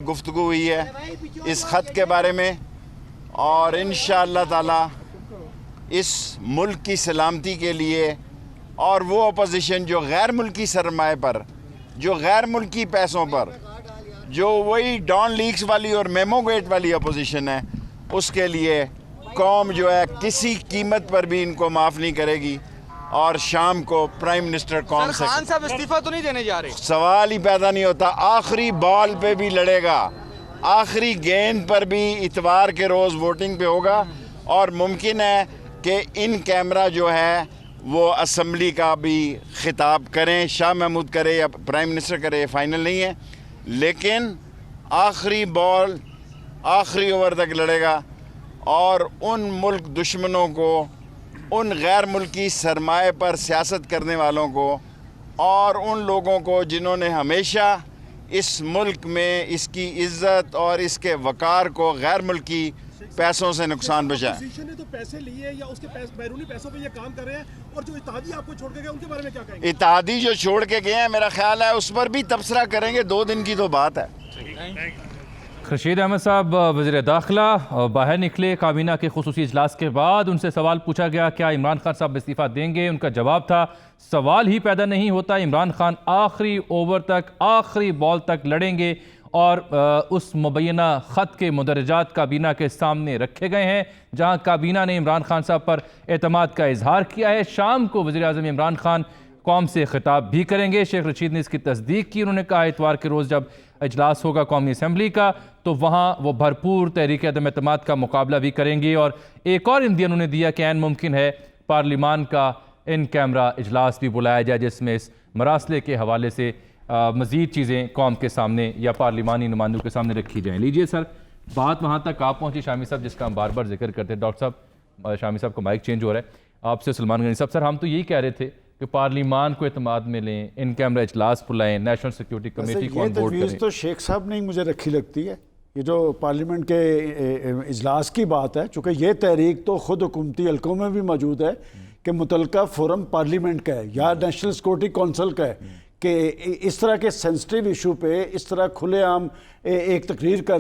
गुफ्तगू हुई है इस ख़त के बारे में और इंशाअल्लाह ताला इस मुल्क की सलामती के लिए और वो अपोजिशन जो गैर मुल्की सरमाए पर, जो गैर मुल्की पैसों पर, जो वही डॉन लीक्स वाली और मेमोगेट वाली अपोजिशन है, उसके लिए कौम जो है किसी कीमत पर भी इनको माफ़ नहीं करेगी। और शाम को प्राइम मिनिस्टर कौन से खान साहब इस्तीफा तो नहीं देने जा रहे? सवाल ही पैदा नहीं होता। आखिरी बॉल पे भी लड़ेगा, आखिरी गेंद पर भी इतवार के रोज़ वोटिंग पे होगा और मुमकिन है कि इन कैमरा जो है वो असम्बली का भी खिताब करें, शाह महमूद करे या प्राइम मिनिस्टर करे, फाइनल नहीं है, लेकिन आखिरी बॉल आखिरी ओवर तक लड़ेगा और उन मुल्क दुश्मनों को, उन गैर मुल्की सरमाए पर सियासत करने वालों को और उन लोगों को जिन्होंने हमेशा इस मुल्क में इसकी इज़्ज़त और इसके वक़ार को गैर मुल्की पैसों से नुकसान पहुंचाया। अपोजिशन ने तो पैसे लिए या उसके बैरूनी पैसों पे ये काम कर रहे हैं, और जो इत्तेहादी आपको छोड़ के गए उनके बारे में क्या कहेंगे? इत्तेहादी जो छोड़ के गए हैं, मेरा ख्याल है उस पर भी तबसरा करेंगे, 2 दिन की तो बात है। खुर्शीद अहमद साहब वज़ीर दाखिला बाहर निकले काबीना के खुसूसी इजलास के बाद, उनसे सवाल पूछा गया क्या इमरान खान साहब इस्तीफ़ा देंगे। उनका जवाब था सवाल ही पैदा नहीं होता, इमरान खान आखिरी ओवर तक, आखिरी बॉल तक लड़ेंगे और उस मुबैना ख़त के मुदरजात काबीना के सामने रखे गए हैं जहां काबीना ने इमरान खान साहब पर एतमाद का इजहार किया है। शाम को वज़ीर आज़म इमरान खान कौम से खिताब भी करेंगे। शेख रशीद ने इसकी तस्दीक की। उन्होंने कहा इतवार के रोज़ जब इजलास होगा कौमी असम्बली का तो वहाँ वो भरपूर तहरीक अदम एतमाद का मुकाबला भी करेंगे। और एक और इंदिया उन्होंने दिया कि ऐन मुमकिन है पार्लिमान का इन कैमरा इजलास भी बुलाया जाए जिसमें इस मरासले के हवाले से मज़ीद चीज़ें कौम के सामने या पार्लिमानी नुमाइंदों के सामने रखी जाएँ। लीजिए सर, बात वहाँ तक आप पहुँची शामी साहब जिसका हम बार बार जिक्र करते हैं। डॉक्टर साहब, शामी साहब को माइक चेंज हो रहा है, आपसे सलमान गनी साहब। सर, हम तो यही कह रहे थे कि पार्लिमान को एतमाद में लें, इन कैमरा इजलास बुलाएं, नेशनल सिक्योरिटी कमेटी को ऑन बोर्ड करें। तो शेख साहब ने मुझे रखी लगती है। ये जो पार्लियामेंट के इजलास की बात है, चूँकि ये तहरीक तो ख़ुद हुकूमती हल्कों में भी मौजूद है कि मुतलका फोरम पार्लियामेंट का है या नेशनल सिक्योरिटी कौंसिल का है कि इस तरह के सेंसिटिव इशू पे इस तरह खुलेआम एक तकरीर कर